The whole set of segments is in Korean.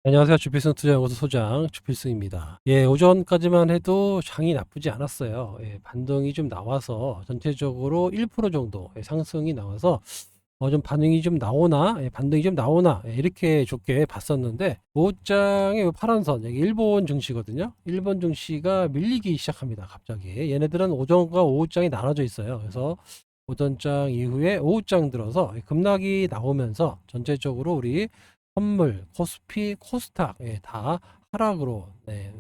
안녕하세요. 주필승 투자연구소 소장 주필승입니다. 오전까지만 해도 장이 나쁘지 않았어요. 반등이 좀 나와서 전체적으로 1% 정도 상승이 나와서 좀 반응이 좀 나오나, 반등이 좀 나오나, 이렇게 좋게 봤었는데, 오장의 파란 선, 여기 일본 증시거든요. 일본 증시가 밀리기 시작합니다. 갑자기. 얘네들은 오전과 오후장이 나눠져 있어요. 그래서 오전장 이후에 오후장 들어서 급락이 나오면서 전체적으로 우리 선물, 코스피, 코스닥 다 하락으로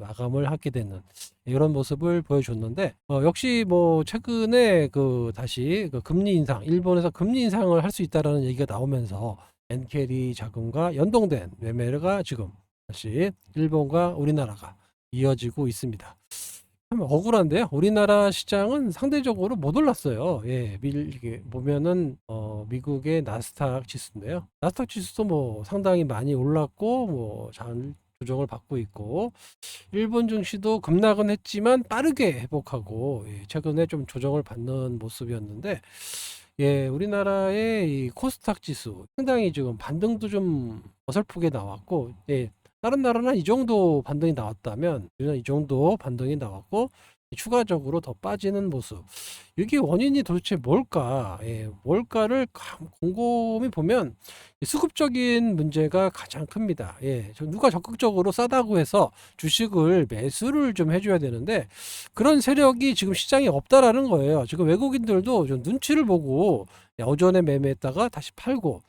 마감을 하게 되는 이런 모습을 보여줬는데 역시 뭐 최근에 그 다시 그 금리 인상, 일본에서 금리 인상을 할 수 있다라는 얘기가 나오면서 엔캐리 자금과 연동된 매매가 지금 다시 일본과 우리나라가 이어지고 있습니다. 참 억울한데요. 우리나라 시장은 상대적으로 못 올랐어요. 이게 보면은 미국의 나스닥 지수인데요. 나스닥 지수도 뭐 상당히 많이 올랐고 뭐 잘 조정을 받고 있고 일본 증시도 급락은 했지만 빠르게 회복하고 최근에 좀 조정을 받는 모습이었는데 우리나라의 이 코스닥 지수 상당히 지금 반등도 좀 어설프게 나왔고 다른 나라는 이 정도 반등이 나왔다면 우리는 이 정도 반등이 나왔고 추가적으로 더 빠지는 모습. 이게 원인이 도대체 뭘까? 뭘까를 곰곰이 보면 수급적인 문제가 가장 큽니다. 누가 적극적으로 싸다고 해서 주식을 매수를 좀 해줘야 되는데 그런 세력이 지금 시장에 없다라는 거예요. 지금 외국인들도 좀 눈치를 보고 오전에 매매했다가 다시 팔고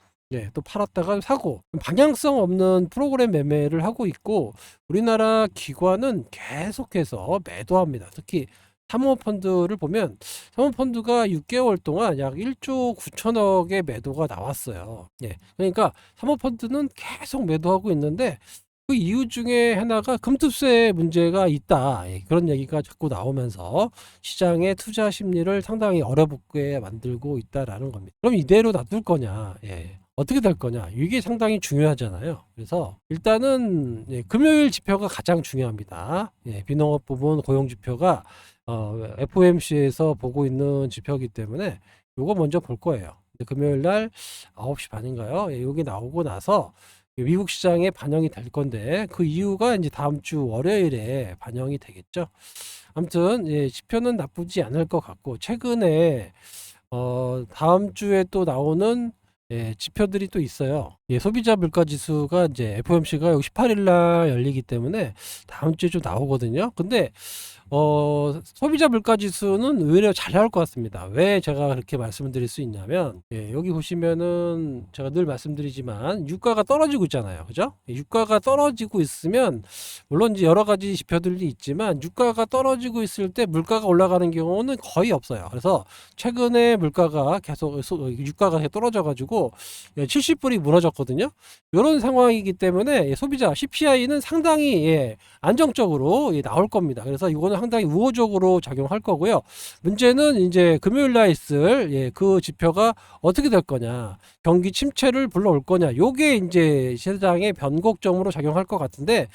또 팔았다가 사고 방향성 없는 프로그램 매매를 하고 있고 우리나라 기관은 계속해서 매도합니다. 특히 사모펀드를 보면 사모펀드가 6개월 동안 약 1조 9천억의 매도가 나왔어요. 그러니까 사모펀드는 계속 매도하고 있는데 그 이유 중에 하나가 금투세 문제가 있다. 그런 얘기가 자꾸 나오면서 시장의 투자 심리를 상당히 어렵게 만들고 있다라는 겁니다. 그럼 이대로 놔둘 거냐? 어떻게 될 거냐? 이게 상당히 중요하잖아요. 그래서 일단은 금요일 지표가 가장 중요합니다. 비농업 부분 고용 지표가 FOMC에서 보고 있는 지표이기 때문에 요거 먼저 볼 거예요. 금요일 날 9시 반인가요? 여기 나오고 나서 미국 시장에 반영이 될 건데 그 이유가 이제 다음 주 월요일에 반영이 되겠죠. 아무튼 지표는 나쁘지 않을 것 같고 최근에 다음 주에 또 나오는 지표들이 또 있어요. 소비자 물가 지수가 이제 FOMC가 18일 날 열리기 때문에 다음 주에 좀 나오거든요. 근데 소비자 물가 지수는 의외로 잘 나올 것 같습니다. 왜 제가 그렇게 말씀을 드릴 수 있냐면, 여기 보시면은 제가 늘 말씀드리지만 유가가 떨어지고 있잖아요. 그죠? 유가가 떨어지고 있으면 물론 이제 여러 가지 지표들이 있지만 유가가 떨어지고 있을 때 물가가 올라가는 경우는 거의 없어요. 그래서 최근에 물가가 계속 유가가 계속 떨어져 가지고 70불이 무너졌거든요. 이런 상황이기 때문에 소비자 CPI는 상당히 안정적으로 나올 겁니다. 그래서 이거는 상당히 우호적으로 작용할 거고요. 문제는 이제 금요일 날 있을 그 지표가 어떻게 될 거냐, 경기 침체를 불러올 거냐, 요게 이제 시장의 변곡점으로 작용할 것 같은데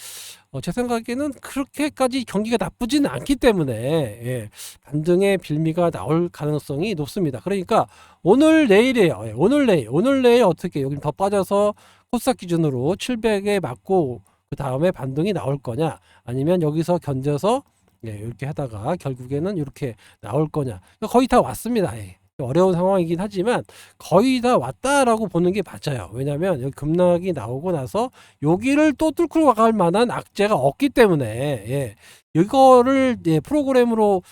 제 생각에는 그렇게까지 경기가 나쁘지는 않기 때문에 반등의 빌미가 나올 가능성이 높습니다. 그러니까 오늘 내일이에요. 오늘 내일 어떻게 여기 더 빠져서 코스닥 기준으로 700에 맞고 그 다음에 반등이 나올 거냐, 아니면 여기서 견뎌서 이렇게 하다가 결국에는 이렇게 나올 거냐. 거의 다 왔습니다. 어려운 상황이긴 하지만 거의 다 왔다라고 보는 게 맞아요. 왜냐하면 여기 급락이 나오고 나서 여기를 또 뚫고 나갈 만한 악재가 없기 때문에 이거를 프로그램으로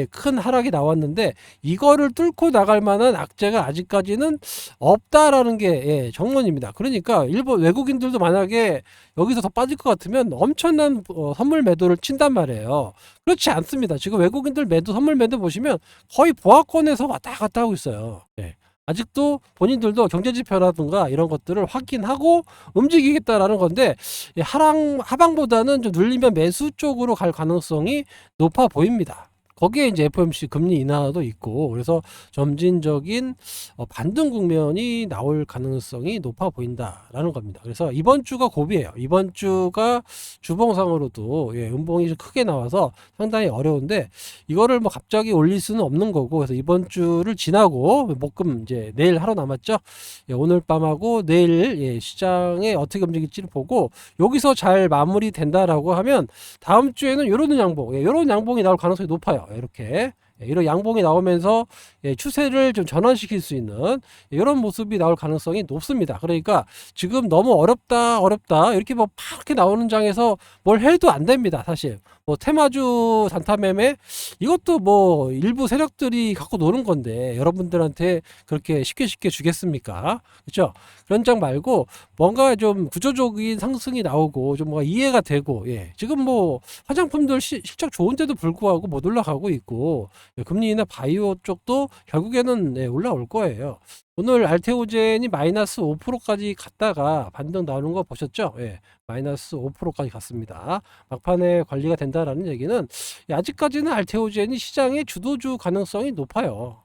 큰 하락이 나왔는데 이거를 뚫고 나갈 만한 악재가 아직까지는 없다라는 게 정론입니다. 그러니까 일본 외국인들도 만약에 여기서 더 빠질 것 같으면 엄청난 선물 매도를 친단 말이에요. 그렇지 않습니다. 지금 외국인들 매도, 선물 매도 보시면 거의 보합권에서 왔다 갔다 하고 있어요. 아직도 본인들도 경제지표라든가 이런 것들을 확인하고 움직이겠다라는 건데 하방보다는 좀 눌리면 매수 쪽으로 갈 가능성이 높아 보입니다. 거기에 이제 FOMC 금리 인하도 있고 그래서 점진적인 반등 국면이 나올 가능성이 높아 보인다라는 겁니다. 그래서 이번 주가 고비예요. 이번 주가 주봉상으로도 음봉이 좀 크게 나와서 상당히 어려운데 이거를 뭐 갑자기 올릴 수는 없는 거고 그래서 이번 주를 지나고 목금 이제 내일 하루 남았죠. 오늘 밤하고 내일 시장에 어떻게 움직일지를 보고 여기서 잘 마무리 된다라고 하면 다음 주에는 이런 양봉, 이런 양봉이 나올 가능성이 높아요. 이렇게 이런 양봉이 나오면서 추세를 좀 전환시킬 수 있는 이런 모습이 나올 가능성이 높습니다. 그러니까 지금 너무 어렵다 이렇게 뭐 이렇게 나오는 장에서 뭘 해도 안 됩니다. 사실 뭐 테마주 단타매매 이것도 뭐 일부 세력들이 갖고 노는 건데 여러분들한테 그렇게 쉽게 주겠습니까? 그렇죠? 그런 장 말고 뭔가 좀 구조적인 상승이 나오고 좀 뭔가 이해가 되고 지금 뭐 화장품들 실적 좋은데도 불구하고 못 올라가고 있고 금리 인하 바이오 쪽도 결국에는 올라올 거예요. 오늘 알테오젠이 마이너스 5%까지 갔다가 반등 나오는 거 보셨죠? 마이너스 5%까지 갔습니다. 막판에 관리가 된다라는 얘기는 아직까지는 알테오젠이 시장의 주도주 가능성이 높아요.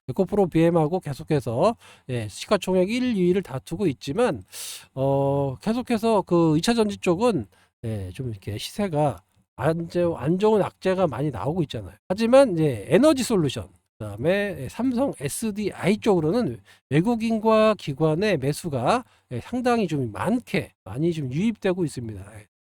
에코프로 BM하고 계속해서 시가총액 1, 2위를 다투고 있지만 계속해서 그 2차전지 쪽은 좀 이렇게 시세가 안 좋은 악재가 많이 나오고 있잖아요. 하지만 이제 에너지 솔루션 그다음에 삼성 SDI 쪽으로는 외국인과 기관의 매수가 상당히 좀 많이 좀 유입되고 있습니다.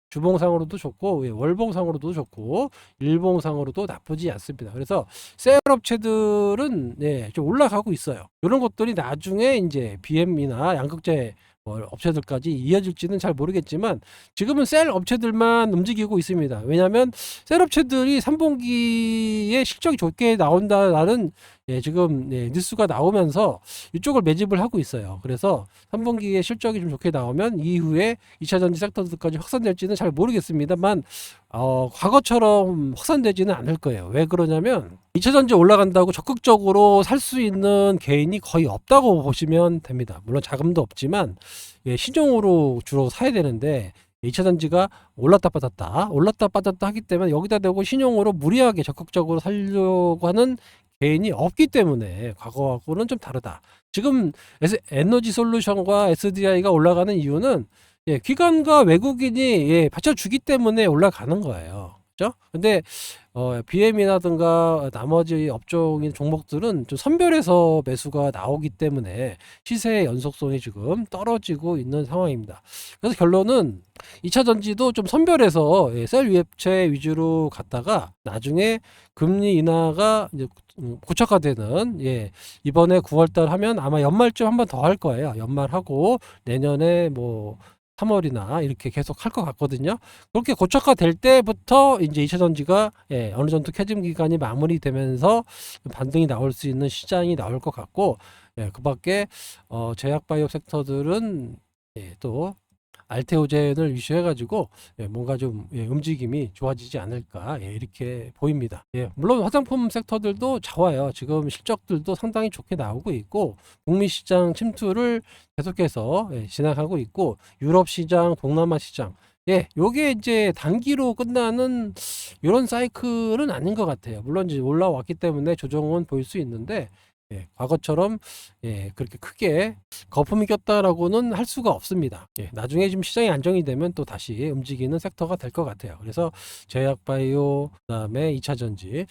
주봉상으로도 좋고 월봉상으로도 좋고 일봉상으로도 나쁘지 않습니다. 그래서 셀 업체들은 좀 올라가고 있어요. 이런 것들이 나중에 이제 BM이나 양극재 업체들까지 이어질지는 잘 모르겠지만 지금은 셀 업체들만 움직이고 있습니다. 왜냐하면 셀 업체들이 3분기에 실적이 좋게 나온다라는 지금 뉴스가 나오면서 이쪽을 매집을 하고 있어요. 그래서 3분기에 실적이 좀 좋게 나오면 이후에 2차전지 섹터들까지 확산될지는 잘 모르겠습니다만 과거처럼 확산되지는 않을 거예요. 왜 그러냐면 2차전지 올라간다고 적극적으로 살 수 있는 개인이 거의 없다고 보시면 됩니다. 물론 자금도 없지만 신용으로 주로 사야 되는데 2차전지가 올랐다 빠졌다 하기 때문에 여기다 대고 신용으로 무리하게 적극적으로 살려고 하는 개인이 없기 때문에 과거하고는 좀 다르다. 지금 에너지 솔루션과 SDI가 올라가는 이유는 기관과 외국인이 받쳐주기 때문에 올라가는 거예요. 그죠? 근데 BM이라든가 나머지 업종인 종목들은 좀 선별해서 매수가 나오기 때문에 시세의 연속성이 지금 떨어지고 있는 상황입니다. 그래서 결론은 2차 전지도 좀 선별해서 셀 위협체 위주로 갔다가 나중에 금리 인하가 이제 고착화되는 이번에 9월달 하면 아마 연말쯤 한 번 더 할 거예요. 연말하고 내년에 뭐 3월이나 이렇게 계속 할 것 같거든요. 그렇게 고착화될 때부터 이제 2차전지가 어느 정도 캐즘 기간이 마무리되면서 반등이 나올 수 있는 시장이 나올 것 같고 그 밖에 제약바이오 섹터들은 또 알테오젠을 위시해가지고 뭔가 좀 움직임이 좋아지지 않을까 이렇게 보입니다. 물론 화장품 섹터들도 좋아요. 지금 실적들도 상당히 좋게 나오고 있고 북미 시장 침투를 계속해서 진행하고 있고 유럽 시장, 동남아 시장 요게 이제 단기로 끝나는 이런 사이클은 아닌 것 같아요. 물론 이제 올라왔기 때문에 조정은 보일 수 있는데 과거처럼 그렇게 크게 거품이 꼈다라고는 할 수가 없습니다. 나중에 좀 시장이 안정이 되면 또 다시 움직이는 섹터가 될 것 같아요. 그래서 제약바이오 그다음에 2차전지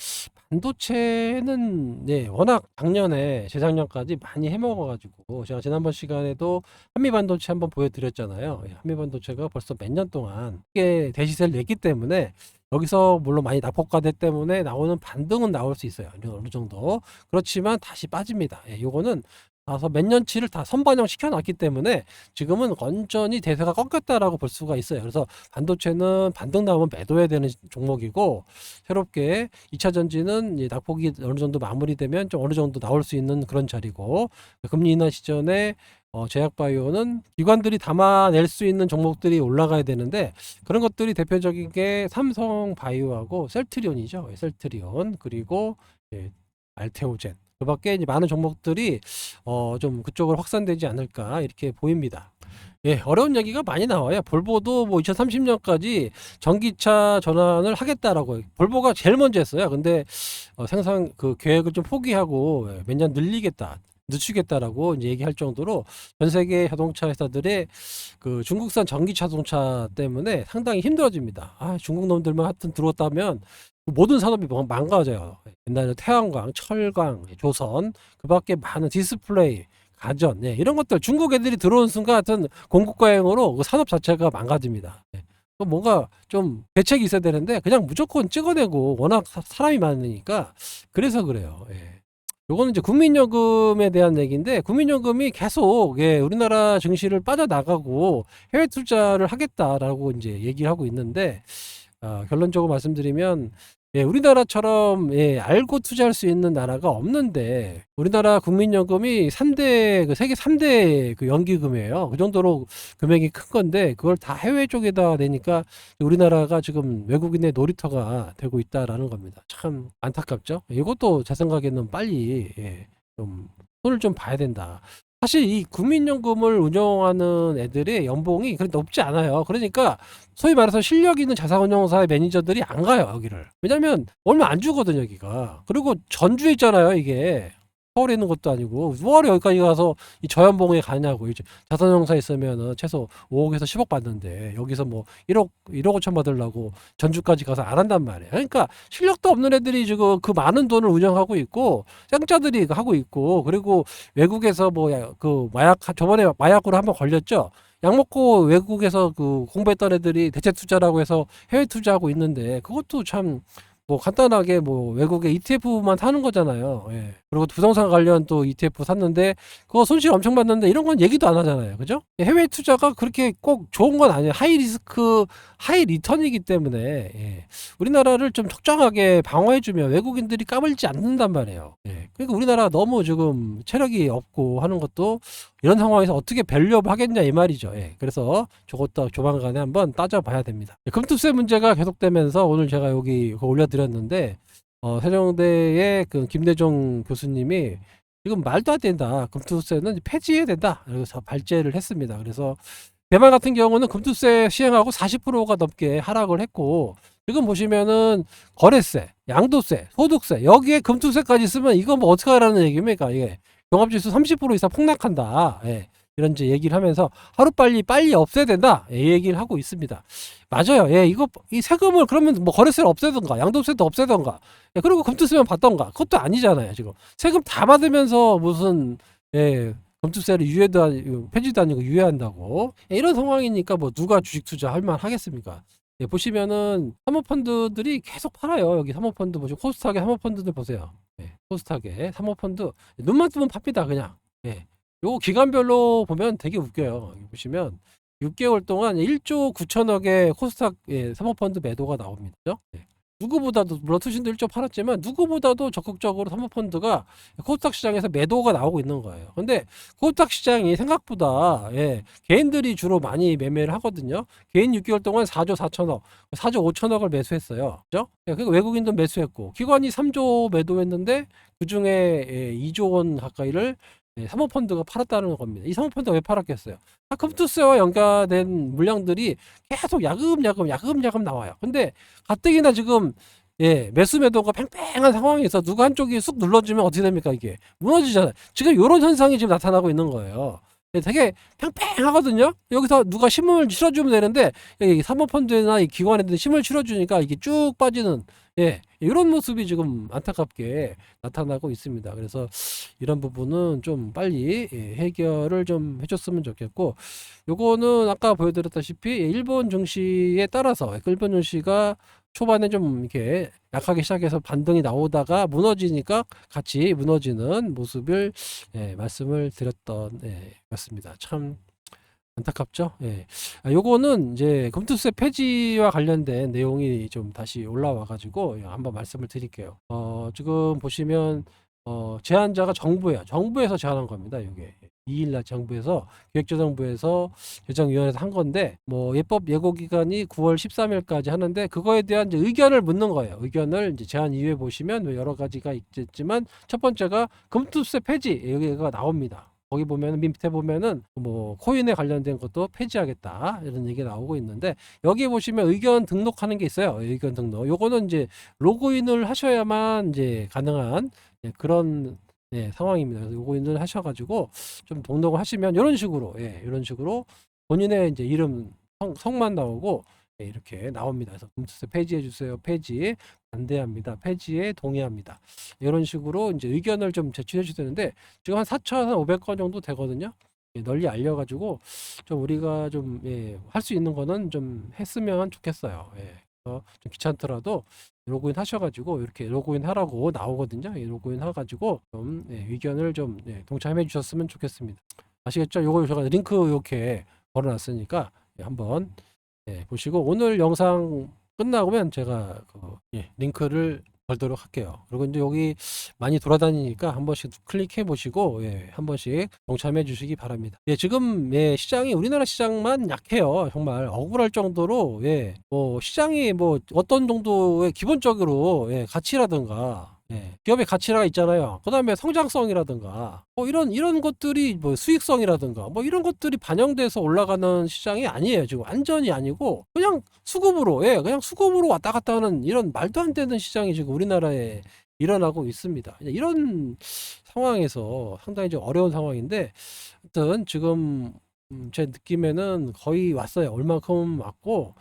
반도체는 워낙 작년에 재작년까지 많이 해먹어가지고 제가 지난번 시간에도 한미반도체 한번 보여드렸잖아요. 한미반도체가 벌써 몇 년 동안 크게 대시세를 냈기 때문에 여기서 물론 많이 낙폭과대 때문에 나오는 반등은 나올 수 있어요. 어느 정도. 그렇지만 다시 빠집니다. 요거는 나서 몇 년치를 다 선반영 시켜놨기 때문에 지금은 완전히 대세가 꺾였다라고 볼 수가 있어요. 그래서 반도체는 반등 나오면 매도해야 되는 종목이고 새롭게 2차 전지는 낙폭이 어느 정도 마무리되면 좀 어느 정도 나올 수 있는 그런 자리고 금리 인하 시전에 제약바이오는 기관들이 담아낼 수 있는 종목들이 올라가야 되는데 그런 것들이 대표적인 게 삼성바이오하고 셀트리온이죠. 셀트리온 그리고 알테오젠 그밖에 이제 많은 종목들이 좀 그쪽으로 확산되지 않을까 이렇게 보입니다. 예, 어려운 얘기가 많이 나와요. 볼보도 뭐 2030년까지 전기차 전환을 하겠다라고 볼보가 제일 먼저 했어요. 근데 생산 그 계획을 좀 포기하고 몇 년 늘리겠다. 늦추겠다라고 이제 얘기할 정도로 전 세계 자동차 회사들의 그 중국산 전기 자동차 때문에 상당히 힘들어집니다. 아, 중국 놈들만 하여튼 들어왔다면 모든 산업이 망가져요. 옛날에 태양광, 철강, 조선, 그 밖에 많은 디스플레이, 가전, 예, 이런 것들 중국 애들이 들어온 순간 하여튼 공급과잉으로 그 산업 자체가 망가집니다. 예. 뭔가 좀 대책이 있어야 되는데 그냥 무조건 찍어내고 워낙 사람이 많으니까 그래서 그래요. 예. 요거는 이제 국민연금에 대한 얘기인데 국민연금이 계속 예, 우리나라 증시를 빠져나가고 해외 투자를 하겠다라고 이제 얘기를 하고 있는데 결론적으로 말씀드리면 예, 우리나라처럼 예, 알고 투자할 수 있는 나라가 없는데 우리나라 국민연금이 3대 그 세계 3대 그 연기금이에요. 그 정도로 금액이 큰 건데 그걸 다 해외 쪽에다 내니까 우리나라가 지금 외국인의 놀이터가 되고 있다라는 겁니다. 참 안타깝죠. 이것도 제 생각에는 빨리 예, 좀 손을 좀 봐야 된다. 사실 이 국민연금을 운영하는 애들의 연봉이 그렇게 높지 않아요. 그러니까 소위 말해서 실력 있는 자산운용사의 매니저들이 안 가요, 여기를. 왜냐면 얼마 안 주거든요, 여기가. 그리고 전주에 있잖아요, 이게. 서울에 있는 것도 아니고 뭐하러 여기까지 가서 이 저연봉에 가냐고. 이제 자산운용사 있으면은 최소 5억에서 10억 받는데 여기서 뭐 1억 5천 받으려고 전주까지 가서 안 한단 말이에요. 그러니까 실력도 없는 애들이 지금 그 많은 돈을 운영하고 있고 짱짜들이 하고 있고 그리고 외국에서 뭐 그 마약 저번에 마약으로 한번 걸렸죠. 약 먹고 외국에서 그 공부했던 애들이 대체 투자라고 해서 해외 투자하고 있는데 그것도 참 뭐 간단하게 뭐 외국에 ETF만 사는 거잖아요. 예. 그리고 부동산 관련 또 ETF 샀는데 그거 손실 엄청 봤는데 이런 건 얘기도 안 하잖아요. 그죠? 해외 투자가 그렇게 꼭 좋은 건 아니에요. 하이 리스크, 하이 리턴이기 때문에 예. 우리나라를 좀 적정하게 방어해주면 외국인들이 까불지 않는단 말이에요. 예. 그러니까 우리나라가 너무 지금 체력이 없고 하는 것도 이런 상황에서 어떻게 밸류업 하겠냐 이 말이죠. 예. 그래서 저것도 조만간에 한번 따져봐야 됩니다. 예. 금투세 문제가 계속되면서 오늘 제가 여기 올려드렸는데 세종대의 그 김대중 교수님이 지금 말도 안 된다. 금투세는 폐지해야 된다. 그래서 발제를 했습니다. 그래서 대만 같은 경우는 금투세 시행하고 40%가 넘게 하락을 했고 지금 보시면은 거래세, 양도세, 소득세 여기에 금투세까지 쓰면 이거 뭐 어떻게 하라는 얘기입니까? 이게 종합지수 30% 이상 폭락한다. 예. 이런 이제 얘기를 하면서 하루빨리 없애야 된다. 예, 얘기를 하고 있습니다. 맞아요. 예, 이거 이 세금을 그러면 뭐 거래세를 없애던가 양도세도 없애던가 예, 그리고 금투세만 받던가 그것도 아니잖아요. 지금 세금 다 받으면서 무슨 예, 금투세를 유예도 아니고 폐지도 아니고 유예한다고 예, 이런 상황이니까 뭐 누가 주식 투자할 만 하겠습니까? 예, 보시면은 사모펀드들이 계속 팔아요. 여기 사모펀드 보시고 코스닥의 사모펀드들 보세요. 예, 코스닥의 사모펀드 눈만 뜨면 팝니다 그냥. 예. 요거 기간별로 보면 되게 웃겨요. 여기 보시면 6개월 동안 1조 9천억의 코스닥 예, 사모펀드 매도가 나옵니다. 그죠? 예. 누구보다도 물론 투신도 1조 팔았지만 누구보다도 적극적으로 사모펀드가 코스닥 시장에서 매도가 나오고 있는 거예요. 근데 코스닥 시장이 생각보다 예, 개인들이 주로 많이 매매를 하거든요. 개인 6개월 동안 4조 4천억, 4조 5천억을 매수했어요. 그죠? 예, 그리고 외국인도 매수했고 기관이 3조 매도했는데 그중에 예, 2조 원 가까이를 예, 사모펀드가 팔았다는 겁니다. 이 사모펀드가 왜 팔았겠어요? 금투세와 연관된 물량들이 계속 야금야금 나와요. 근데 가뜩이나 지금 예, 매수 매도가 팽팽한 상황에서 누가 한쪽이 쑥 눌러주면 어떻게 됩니까? 이게 무너지잖아요. 지금 이런 현상이 지금 나타나고 있는 거예요. 예, 되게 팽팽하거든요. 여기서 누가 힘을 실어주면 되는데 이 사모펀드나 이 기관에들 힘을 실어주니까 이게 쭉 빠지는 예, 이런 모습이 지금 안타깝게 나타나고 있습니다. 그래서 이런 부분은 좀 빨리 예, 해결을 좀 해줬으면 좋겠고 요거는 아까 보여드렸다시피 일본 증시에 따라서 일본 증시가 초반에 좀 이렇게 약하게 시작해서 반등이 나오다가 무너지니까 같이 무너지는 모습을 예, 말씀을 드렸던 예, 같습니다. 참 안타깝죠. 예. 요거는 이제 금투세 폐지와 관련된 내용이 좀 다시 올라와 가지고 한번 말씀을 드릴게요. 지금 보시면 제한자가 정부예요. 정부에서 제한한 겁니다. 요게. 2일 날 정부에서 기획재정부에서 재정위원회에서 한 건데 뭐 예법 예고 기간이 9월 13일까지 하는데 그거에 대한 이제 의견을 묻는 거예요. 의견을 이제 제안 이후에 보시면 뭐 여러 가지가 있겠지만 첫 번째가 금투세 폐지 여기가 나옵니다. 거기 보면은 밑에 보면은 뭐 코인에 관련된 것도 폐지하겠다 이런 얘기 나오고 있는데 여기 보시면 의견 등록하는 게 있어요. 의견 등록. 요거는 이제 로그인을 하셔야만 이제 가능한 그런 상황입니다. 그래서 로그인을 하셔가지고 좀 등록을 하시면 이런 식으로 이런 식으로 본인의 이제 이름 성만 나오고 이렇게 나옵니다. 그래서 금투세 폐지해 주세요. 폐지 반대합니다. 폐지에 동의합니다. 이런 식으로 이제 의견을 좀 제출해 주셔야 되는데 지금 한 4,500건 정도 되거든요. 널리 알려가지고 좀 우리가 좀 할 수 있는 거는 좀 했으면 좋겠어요. 좀 귀찮더라도 로그인 하셔가지고 이렇게 로그인 하라고 나오거든요. 로그인 해가지고 좀 의견을 좀 동참해 주셨으면 좋겠습니다. 아시겠죠? 요거 제가 링크 이렇게 걸어놨으니까 한번 보시고 오늘 영상 끝나고면 제가 그 링크를 걸도록 할게요. 그리고 이제 여기 많이 돌아다니니까 한 번씩 클릭해 보시고 한 번씩 동참해 주시기 바랍니다. 지금 시장이 우리나라 시장만 약해요. 정말 억울할 정도로 뭐 시장이 뭐 어떤 정도의 기본적으로 가치라든가 기업의 가치가 있잖아요. 그다음에 성장성이라든가 뭐 이런 것들이 뭐 수익성이라든가 뭐 이런 것들이 반영돼서 올라가는 시장이 아니에요. 지금 완전히 아니고 그냥 수급으로 그냥 수급으로 왔다 갔다 하는 이런 말도 안 되는 시장이 지금 우리나라에 일어나고 있습니다. 이런 상황에서 상당히 좀 어려운 상황인데 하여튼 지금 제 느낌에는 거의 왔어요. 얼만큼 왔고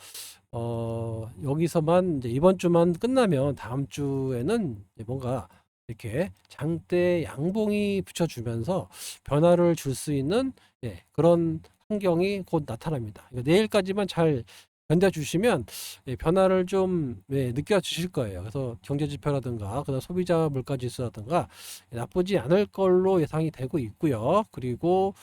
여기서만 이제 이번 주만 끝나면 다음 주에는 뭔가 이렇게 장대 양봉이 붙여주면서 변화를 줄 수 있는 그런 환경이 곧 나타납니다. 내일까지만 잘 견뎌주시면 변화를 좀 느껴지실 거예요. 그래서 경제지표라든가 그다음 소비자 물가지수라든가 나쁘지 않을 걸로 예상이 되고 있고요. 그리고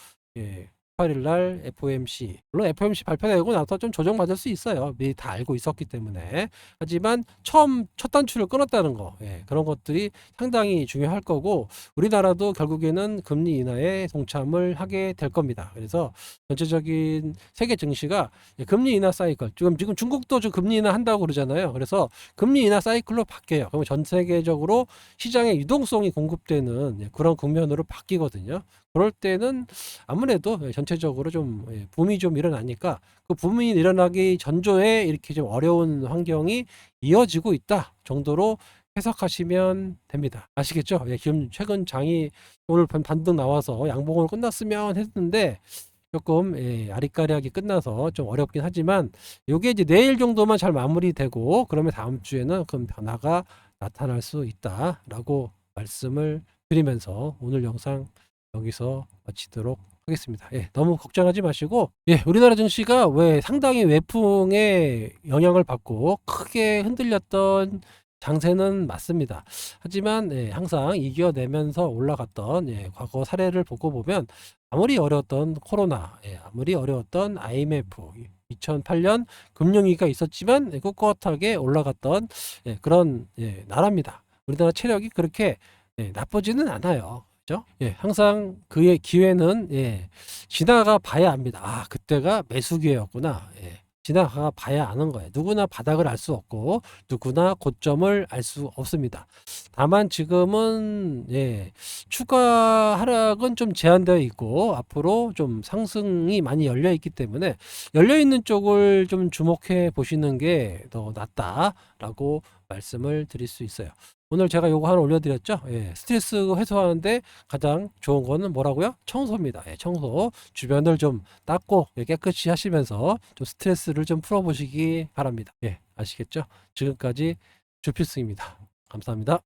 8일 날 FOMC 물론 FOMC 발표되고 나서 좀 조정받을 수 있어요. 미리 다 알고 있었기 때문에. 하지만 처음 첫 단추를 끊었다는 거 그런 것들이 상당히 중요할 거고 우리나라도 결국에는 금리 인하에 동참을 하게 될 겁니다. 그래서 전체적인 세계 증시가 금리 인하 사이클 지금 중국도 좀 금리 인하 한다고 그러잖아요. 그래서 금리 인하 사이클로 바뀌어요. 그러면 전 세계적으로 시장의 유동성이 공급되는 그런 국면으로 바뀌거든요. 그럴 때는 아무래도 전체적으로 좀 붐이 좀 일어나니까 그 붐이 일어나기 전조에 이렇게 좀 어려운 환경이 이어지고 있다 정도로 해석하시면 됩니다. 아시겠죠? 지금 최근 장이 오늘 반등 나와서 양봉으로 끝났으면 했는데 조금 아리까리하게 끝나서 좀 어렵긴 하지만 이게 이제 내일 정도만 잘 마무리되고 그러면 다음 주에는 큰 변화가 나타날 수 있다라고 말씀을 드리면서 오늘 영상 여기서 마치도록 하겠습니다. 너무 걱정하지 마시고 우리나라 증시가 왜 상당히 외풍의 영향을 받고 크게 흔들렸던 장세는 맞습니다. 하지만 항상 이겨내면서 올라갔던 과거 사례를 보고 보면 아무리 어려웠던 코로나, 아무리 어려웠던 IMF, 2008년 금융위기가 있었지만 꿋꿋하게 올라갔던 그런 나라입니다. 우리나라 체력이 그렇게 나쁘지는 않아요. 그죠? 항상 그의 기회는 지나가 봐야 합니다. 아, 그때가 매수 기회였구나. 지나가 봐야 아는 거예요. 누구나 바닥을 알 수 없고 누구나 고점을 알 수 없습니다. 다만 지금은 추가 하락은 좀 제한되어 있고 앞으로 좀 상승이 많이 열려 있기 때문에 열려 있는 쪽을 좀 주목해 보시는 게 더 낫다라고 말씀을 드릴 수 있어요. 오늘 제가 요거 하나 올려드렸죠. 스트레스 해소하는데 가장 좋은 거는 뭐라고요? 청소입니다. 청소. 주변을 좀 닦고 깨끗이 하시면서 좀 스트레스를 좀 풀어보시기 바랍니다. 아시겠죠? 지금까지 주필승입니다. 감사합니다.